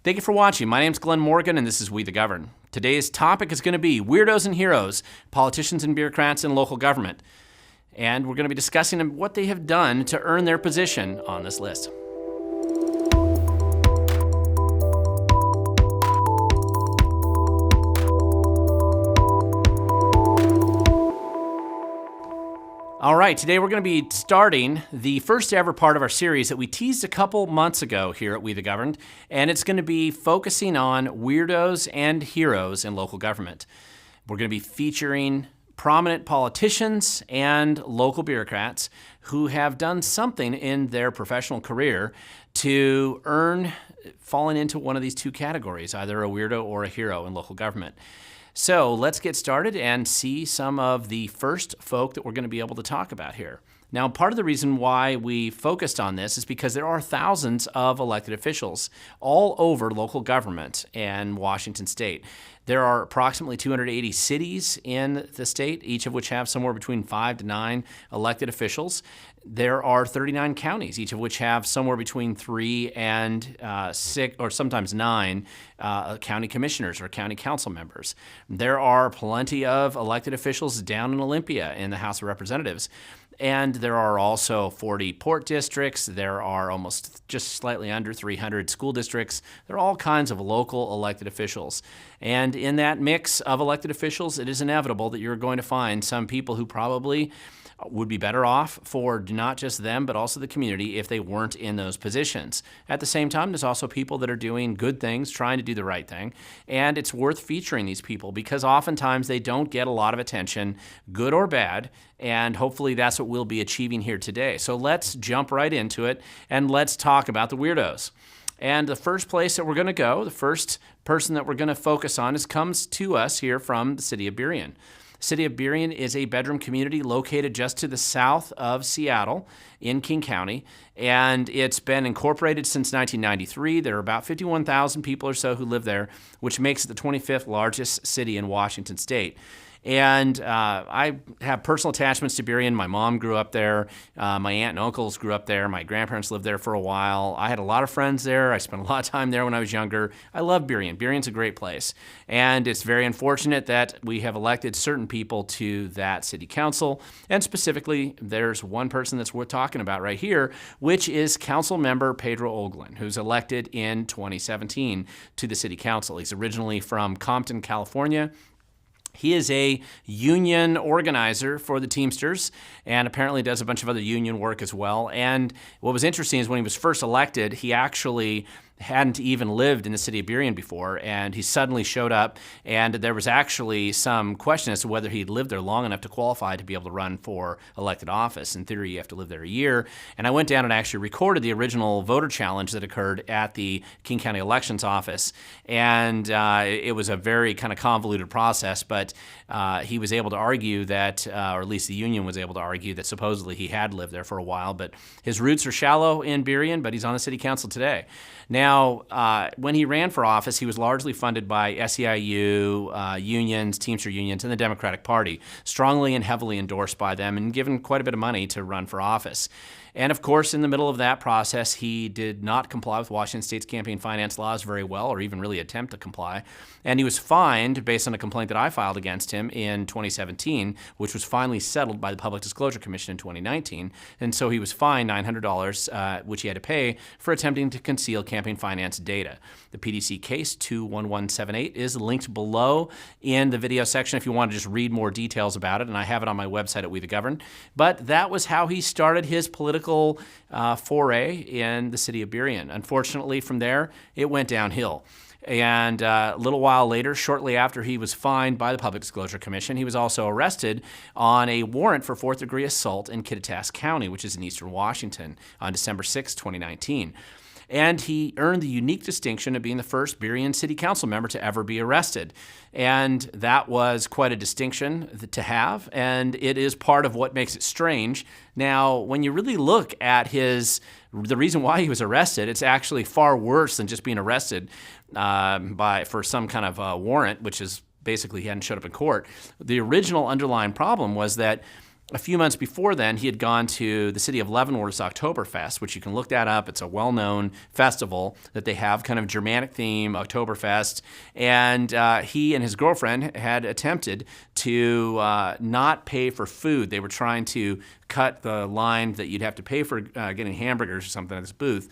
Thank you for watching. My name's Glen Morgan, and this is We the Govern. Today's topic is going to be Weirdos and Heroes, Politicians and Bureaucrats in Local Government. And we're going to be discussing what they have done to earn their position on this list. All right, today we're going to be starting the first ever part of our series that we teased a couple months ago here at We the Governed, and it's going to be focusing on weirdos and heroes in local government. We're going to be featuring prominent politicians and local bureaucrats who have done something in their professional career to earn falling into one of these two categories, either a weirdo or a hero in local government. So let's get started and see some of the first folk that we're going to be able to talk about here. Now, part of the reason why we focused on this is because there are thousands of elected officials all over local government in Washington state. There are approximately 280 cities in the state, each of which have somewhere between 5 to 9 elected officials. There are 39 counties, each of which have somewhere between 3 and 6, or sometimes 9 county commissioners or county council members. There are plenty of elected officials down in Olympia in the House of Representatives. And there are also 40 port districts. There are almost just slightly under 300 school districts. There are all kinds of local elected officials. And in that mix of elected officials, it is inevitable that you're going to find some people who probably would be better off for not just them, but also the community if they weren't in those positions. At the same time, there's also people that are doing good things, trying to do the right thing, and it's worth featuring these people because oftentimes they don't get a lot of attention, good or bad, and hopefully that's what we'll be achieving here today. So let's jump right into it, and let's talk about the weirdos. And the first place that we're going to go, the first person that we're going to focus on comes to us here from the city of Burien. The city of Burien is a bedroom community located just to the south of Seattle in King County, and it's been incorporated since 1993. There are about 51,000 people or so who live there, which makes it the 25th largest city in Washington state. And I have personal attachments to Burien. My mom grew up there. My aunt and uncles grew up there. My grandparents lived there for a while. I had a lot of friends there. I spent a lot of time there when I was younger. I love Burien. Burien's a great place. And it's very unfortunate that we have elected certain people to that city council. And specifically, there's one person that's worth talking about right here, which is Councilmember Pedro Olglund, who's elected in 2017 to the city council. He's originally from Compton, California. He is a union organizer for the Teamsters and apparently does a bunch of other union work as well. And what was interesting is when he was first elected, he actually hadn't even lived in the city of Burien before, and he suddenly showed up, and there was actually some question as to whether he'd lived there long enough to qualify to be able to run for elected office. In theory, you have to live there a year, and I went down and actually recorded the original voter challenge that occurred at the King County Elections Office, and it was a very kind of convoluted process, but he was able to argue that, or at least the union was able to argue that supposedly he had lived there for a while, but his roots are shallow in Burien, but he's on the city council today. Now, when he ran for office, he was largely funded by SEIU, unions, Teamster unions, and the Democratic Party, strongly and heavily endorsed by them and given quite a bit of money to run for office. And of course, in the middle of that process, he did not comply with Washington state's campaign finance laws very well, or even really attempt to comply. And he was fined based on a complaint that I filed against him in 2017, which was finally settled by the Public Disclosure Commission in 2019. And so he was fined $900, which he had to pay for attempting to conceal campaign finance data. The PDC case 21178 is linked below in the video section if you want to just read more details about it, and I have it on my website at We the Govern. But that was how he started his political foray in the city of Burien. Unfortunately, from there, it went downhill. And a little while later, shortly after he was fined by the Public Disclosure Commission, he was also arrested on a warrant for fourth-degree assault in Kittitas County, which is in eastern Washington, on December 6, 2019. And he earned the unique distinction of being the first Burien City Council member to ever be arrested. And that was quite a distinction to have, and it is part of what makes it strange. Now, when you really look at the reason why he was arrested, it's actually far worse than just being arrested for some kind of warrant, which is basically he hadn't showed up in court. The original underlying problem was that a few months before then, he had gone to the city of Leavenworth's Oktoberfest, which you can look that up. It's a well-known festival that they have, kind of Germanic theme, Oktoberfest. And he and his girlfriend had attempted to not pay for food. They were trying to cut the line that you'd have to pay for getting hamburgers or something at this booth.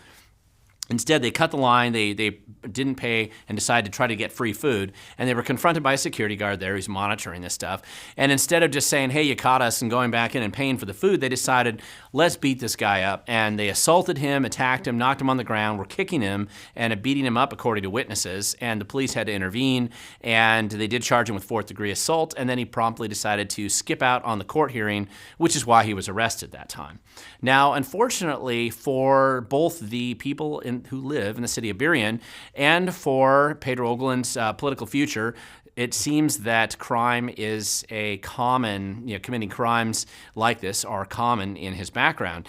Instead, they cut the line, they didn't pay, and decided to try to get free food. And they were confronted by a security guard there who's monitoring this stuff. And instead of just saying, hey, you caught us, and going back in and paying for the food, they decided, let's beat this guy up. And they assaulted him, attacked him, knocked him on the ground, were kicking him, and beating him up, according to witnesses. And the police had to intervene, and they did charge him with fourth-degree assault. And then he promptly decided to skip out on the court hearing, which is why he was arrested that time. Now, unfortunately, for both the people who live in the city of Burien and for Pedro Olglund's political future, it seems that crime is a common, committing crimes like this are common in his background.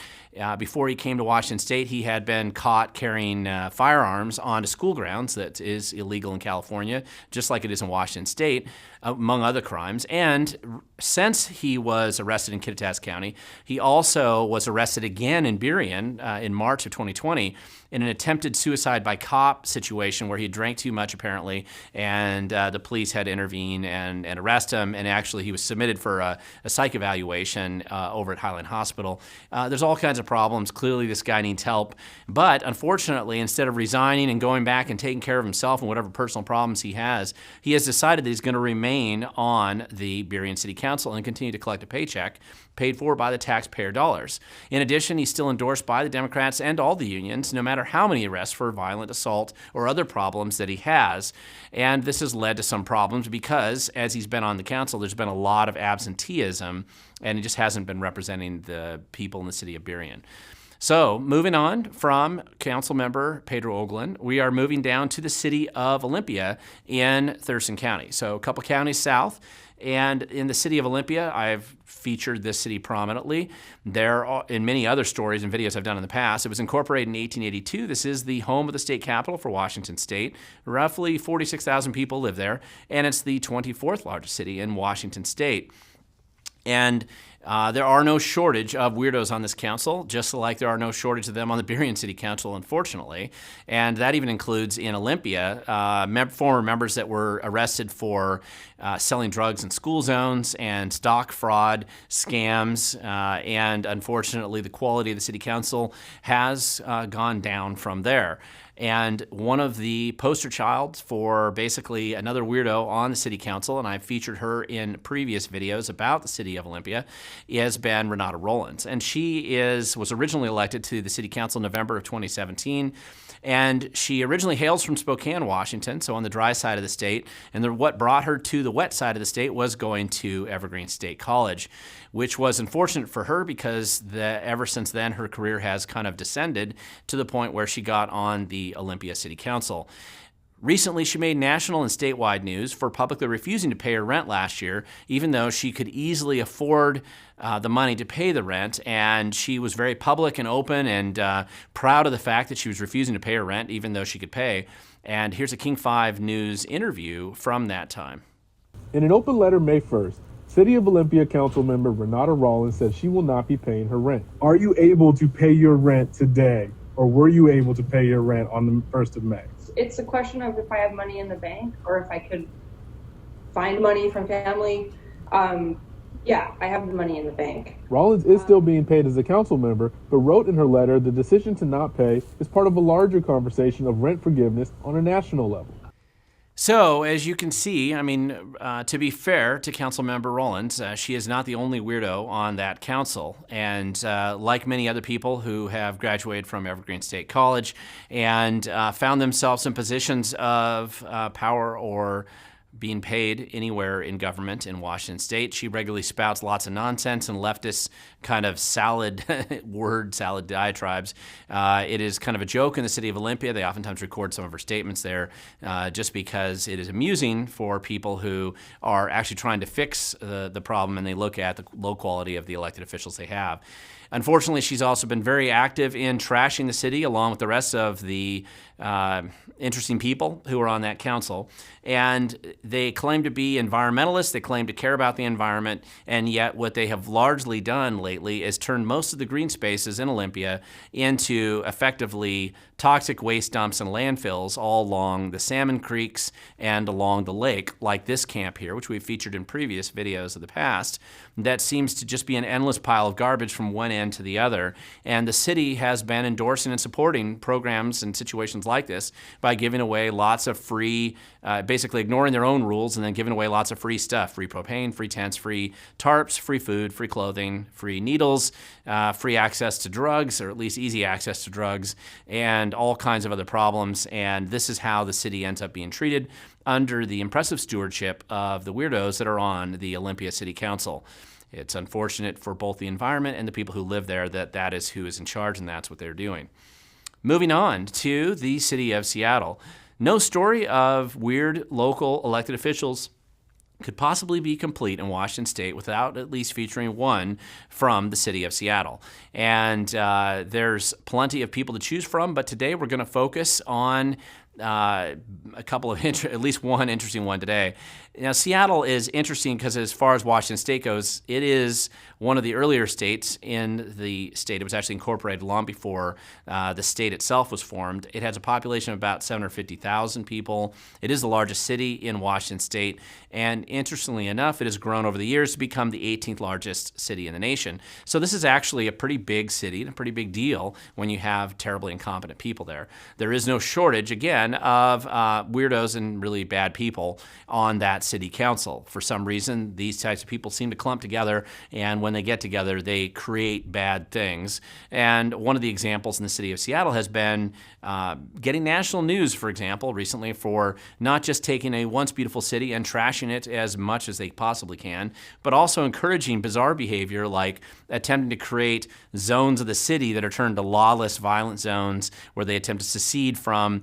Before he came to Washington State, he had been caught carrying firearms onto school grounds. That is illegal in California, just like it is in Washington State, among other crimes. And since he was arrested in Kittitas County, he also was arrested again in Burien in March of 2020 in an attempted suicide by cop situation where he drank too much, apparently, and the police had to intervene and arrest him. And actually, he was submitted for a psych evaluation over at Highland Hospital. There's all kinds of problems. Clearly, this guy needs help. But unfortunately, instead of resigning and going back and taking care of himself and whatever personal problems he has decided that he's going to remain on the Burien City Council and continue to collect a paycheck paid for by the taxpayer dollars. In addition, he's still endorsed by the Democrats and all the unions, no matter how many arrests for violent assault or other problems that he has. And this has led to some problems because, as he's been on the council, there's been a lot of absenteeism, and he just hasn't been representing the people in the city of Burien. So, moving on from Councilmember Pedro Olglund, we are moving down to the city of Olympia in Thurston County. So, a couple counties south. And in the city of Olympia, I've featured this city prominently. There are, in many other stories and videos I've done in the past, it was incorporated in 1882. This is the home of the state capital for Washington State. Roughly 46,000 people live there, and it's the 24th largest city in Washington State. And there are no shortage of weirdos on this council, just like there are no shortage of them on the Burien City Council, unfortunately. And that even includes in Olympia former members that were arrested for selling drugs in school zones and stock fraud scams. And unfortunately, the quality of the city council has gone down from there. And one of the poster childs for basically another weirdo on the city council, and I've featured her in previous videos about the city of Olympia, has been Renata Rollins. And she was originally elected to the city council in November of 2017. And she originally hails from Spokane, Washington, so on the dry side of the state. And what brought her to the wet side of the state was going to Evergreen State College, which was unfortunate for her because ever since then her career has kind of descended to the point where she got on the Olympia City Council. Recently, she made national and statewide news for publicly refusing to pay her rent last year, even though she could easily afford the money to pay the rent. And she was very public and open and proud of the fact that she was refusing to pay her rent, even though she could pay. And here's a King 5 News interview from that time. In an open letter May 1st, City of Olympia Councilmember Renata Rollins said she will not be paying her rent. Are you able to pay your rent today, or were you able to pay your rent on the 1st of May? It's a question of if I have money in the bank or if I could find money from family. Yeah, I have the money in the bank. Rollins is still being paid as a council member, but wrote in her letter the decision to not pay is part of a larger conversation of rent forgiveness on a national level. So, as you can see, I mean, to be fair to Councilmember Rollins, she is not the only weirdo on that council. And like many other people who have graduated from Evergreen State College and found themselves in positions of power or being paid anywhere in government in Washington State, she regularly spouts lots of nonsense and leftist kind of salad diatribes. It is kind of a joke in the city of Olympia. They oftentimes record some of her statements there just because it is amusing for people who are actually trying to fix the problem, and they look at the low quality of the elected officials they have. Unfortunately, she's also been very active in trashing the city along with the rest of the interesting people who are on that council. And they claim to be environmentalists, they claim to care about the environment, and yet what they have largely done lately is turn most of the green spaces in Olympia into effectively toxic waste dumps and landfills all along the salmon creeks and along the lake, like this camp here, which we've featured in previous videos of the past, that seems to just be an endless pile of garbage from one end to the other. And the city has been endorsing and supporting programs and situations like this by giving away lots of free, basically ignoring their own rules and then giving away lots of free stuff: free propane, free tents, free tarps, free food, free clothing, free needles, free access to drugs, or at least easy access to drugs, and all kinds of other problems. And this is how the city ends up being treated under the impressive stewardship of the weirdos that are on the Olympia City Council. It's unfortunate for both the environment and the people who live there that that is who is in charge, and that's what they're doing. Moving on to the city of Seattle. No story of weird local elected officials could possibly be complete in Washington State without at least featuring one from the city of Seattle. And there's plenty of people to choose from, but today we're going to focus on a couple of, at least one interesting one today. Now, Seattle is interesting because as far as Washington State goes, it is one of the earlier states in the state. It was actually incorporated long before the state itself was formed. It has a population of about 750,000 people. It is the largest city in Washington State, and interestingly enough, it has grown over the years to become the 18th largest city in the nation. So this is actually a pretty big city and a pretty big deal when you have terribly incompetent people there. There is no shortage, again, of weirdos and really bad people on that city council. For some reason, these types of people seem to clump together, and when they get together, they create bad things. And one of the examples in the city of Seattle has been getting national news, for example, recently for not just taking a once beautiful city and trashing it as much as they possibly can, but also encouraging bizarre behavior like attempting to create zones of the city that are turned to lawless, violent zones where they attempt to secede from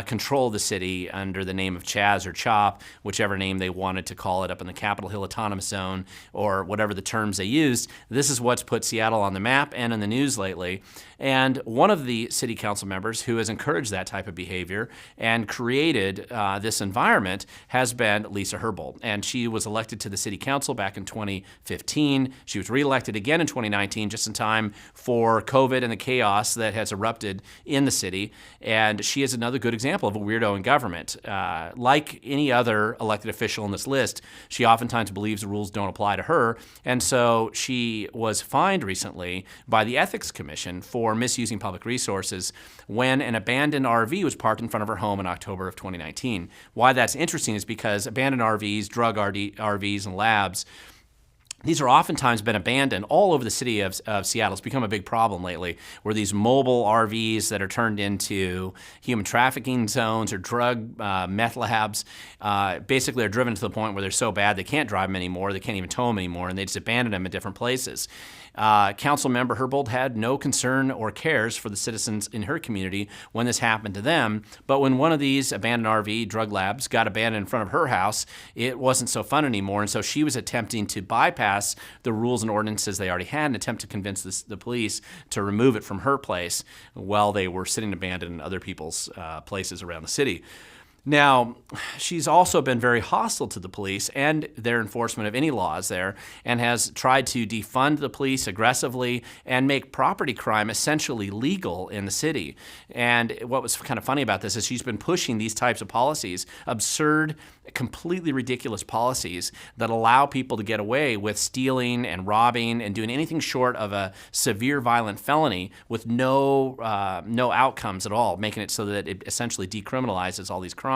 control of the city under the name of Chaz or CHOP, whichever name they wanted to call it up in the Capitol Hill Autonomous Zone or whatever the terms they used. This is what's put Seattle on the map and in the news lately. And one of the city council members who has encouraged that type of behavior and created this environment has been Lisa Herbold. And she was elected to the city council back in 2015. She was reelected again in 2019, just in time for COVID and the chaos that has erupted in the city. And she is another good example of a weirdo in government. Like any other elected official in this list, she oftentimes believes the rules don't apply to her. And so she was fined recently by the Ethics Commission for misusing public resources when an abandoned RV was parked in front of her home in October of 2019. Why that's interesting is because abandoned RVs, drug RVs, and labs, these are oftentimes been abandoned all over the city of Seattle. It's become a big problem lately, where these mobile RVs that are turned into human trafficking zones or drug meth labs basically are driven to the point where they're so bad they can't drive them anymore, they can't even tow them anymore, and they just abandon them in different places. Councilmember Herbold had no concern or cares for the citizens in her community when this happened to them, but when one of these abandoned RV drug labs got abandoned in front of her house, it wasn't so fun anymore, and so she was attempting to bypass the rules and ordinances they already had and attempt to convince the police to remove it from her place while they were sitting abandoned in other people's places around the city. Now, she's also been very hostile to the police and their enforcement of any laws there, and has tried to defund the police aggressively and make property crime essentially legal in the city. And what was kind of funny about this is she's been pushing these types of policies, absurd, completely ridiculous policies that allow people to get away with stealing and robbing and doing anything short of a severe violent felony with no outcomes at all, making it so that it essentially decriminalizes all these crimes.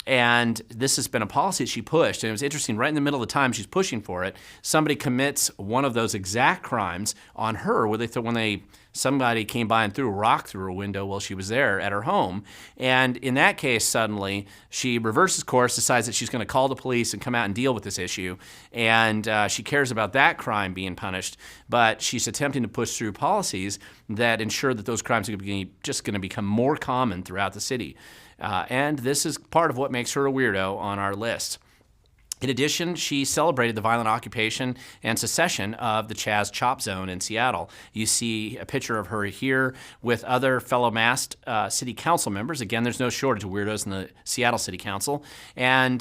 And this has been a policy that she pushed. And it was interesting, right in the middle of the time she's pushing for it, somebody commits one of those exact crimes on her, where somebody came by and threw a rock through her window while she was there at her home. And in that case, suddenly, she reverses course, decides that she's going to call the police and come out and deal with this issue. And she cares about that crime being punished, but she's attempting to push through policies that ensure that those crimes are just going to become more common throughout the city. And this is part of what makes her a weirdo on our list. In addition, she celebrated the violent occupation and secession of the Chaz Chop Zone in Seattle. You see a picture of her here with other fellow masked city council members. Again, there's no shortage of weirdos in the Seattle City Council. And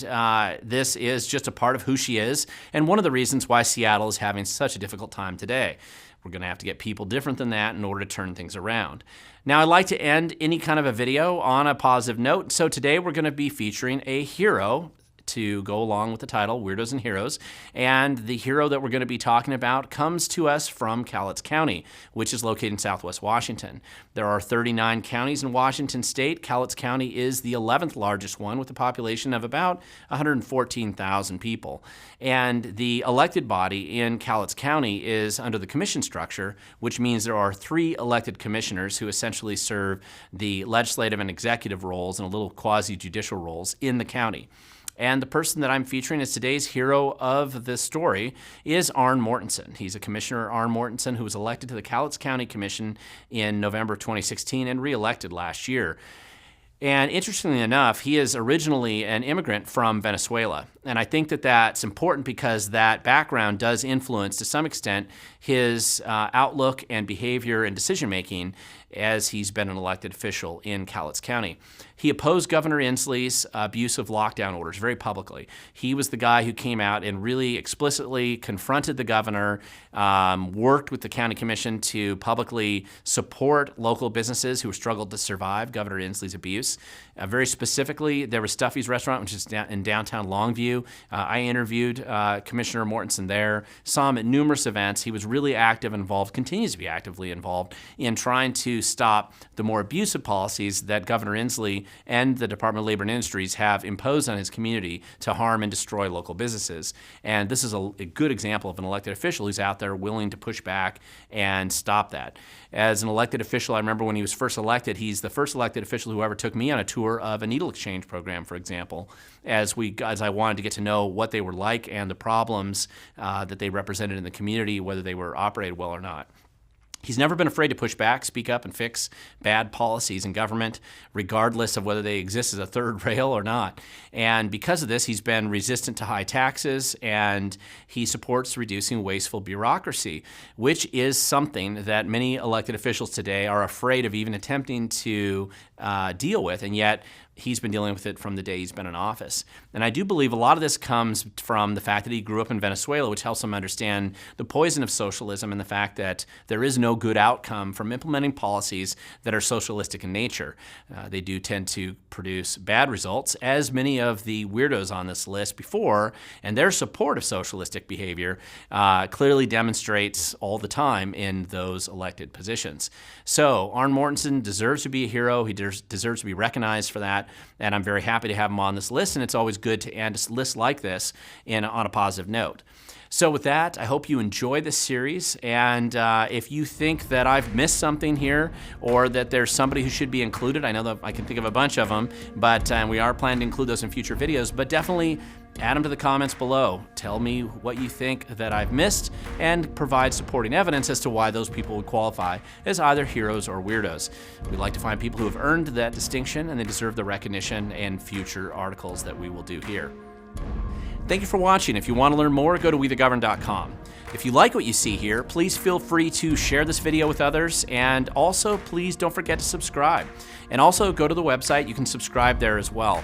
this is just a part of who she is and one of the reasons why Seattle is having such a difficult time today. We're going to have to get people different than that in order to turn things around. Now, I'd like to end any kind of a video on a positive note. So today we're going to be featuring a hero to go along with the title, Weirdos and Heroes. And the hero that we're going to be talking about comes to us from Cowlitz County, which is located in Southwest Washington. There are 39 counties in Washington state. Cowlitz County is the 11th largest one with a population of about 114,000 people. And the elected body in Cowlitz County is under the commission structure, which means there are 3 elected commissioners who essentially serve the legislative and executive roles and a little quasi-judicial roles in the county. And the person that I'm featuring as today's hero of this story is Arn Mortensen. He's a commissioner, Arn Mortensen, who was elected to the Cowlitz County Commission in November 2016 and re-elected last year. And interestingly enough, he is originally an immigrant from Venezuela. And I think that that's important because that background does influence, to some extent, his outlook and behavior and decision-making as he's been an elected official in Cowlitz County. He opposed Governor Inslee's abuse of lockdown orders very publicly. He was the guy who came out and really explicitly confronted the governor, worked with the county commission to publicly support local businesses who struggled to survive Governor Inslee's abuse. Very specifically, there was Stuffy's Restaurant, which is in downtown Longview. I interviewed Commissioner Mortensen there, saw him at numerous events. He was really active and involved, continues to be actively involved in trying to stop the more abusive policies that Governor Inslee and the Department of Labor and Industries have imposed on his community to harm and destroy local businesses. And this is a good example of an elected official who's out there willing to push back and stop that. As an elected official, I remember when he was first elected, he's the first elected official who ever took me on a tour of a needle exchange program, for example, as I wanted to get to know what they were like and the problems that they represented in the community, whether they were operated well or not. He's never been afraid to push back, speak up, and fix bad policies in government, regardless of whether they exist as a third rail or not. And because of this, he's been resistant to high taxes, and he supports reducing wasteful bureaucracy, which is something that many elected officials today are afraid of even attempting to deal with, and yet he's been dealing with it from the day he's been in office. And I do believe a lot of this comes from the fact that he grew up in Venezuela, which helps him understand the poison of socialism and the fact that there is no good outcome from implementing policies that are socialistic in nature. They do tend to produce bad results, as many of the weirdos on this list before, and their support of socialistic behavior clearly demonstrates all the time in those elected positions. So Arn Mortensen deserves to be a hero. He deserves to be recognized for that. And I'm very happy to have him on this list, and it's always good to end a list like this on a positive note. So with that, I hope you enjoy this series, and if you think that I've missed something here or that there's somebody who should be included, I know that I can think of a bunch of them, but we are planning to include those in future videos, but definitely add them to the comments below. Tell me what you think that I've missed and provide supporting evidence as to why those people would qualify as either heroes or weirdos. We like to find people who have earned that distinction and they deserve the recognition in future articles that we will do here. Thank you for watching. If you want to learn more, go to WeTheGovern.com. If you like what you see here, please feel free to share this video with others, and also please don't forget to subscribe. And also go to the website, you can subscribe there as well.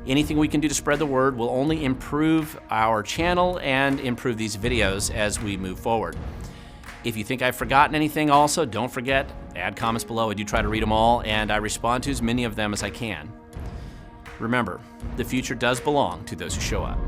Anything we can do to spread the word will only improve our channel and improve these videos as we move forward. If you think I've forgotten anything also, don't forget, add comments below. I do try to read them all, and I respond to as many of them as I can. Remember, the future does belong to those who show up.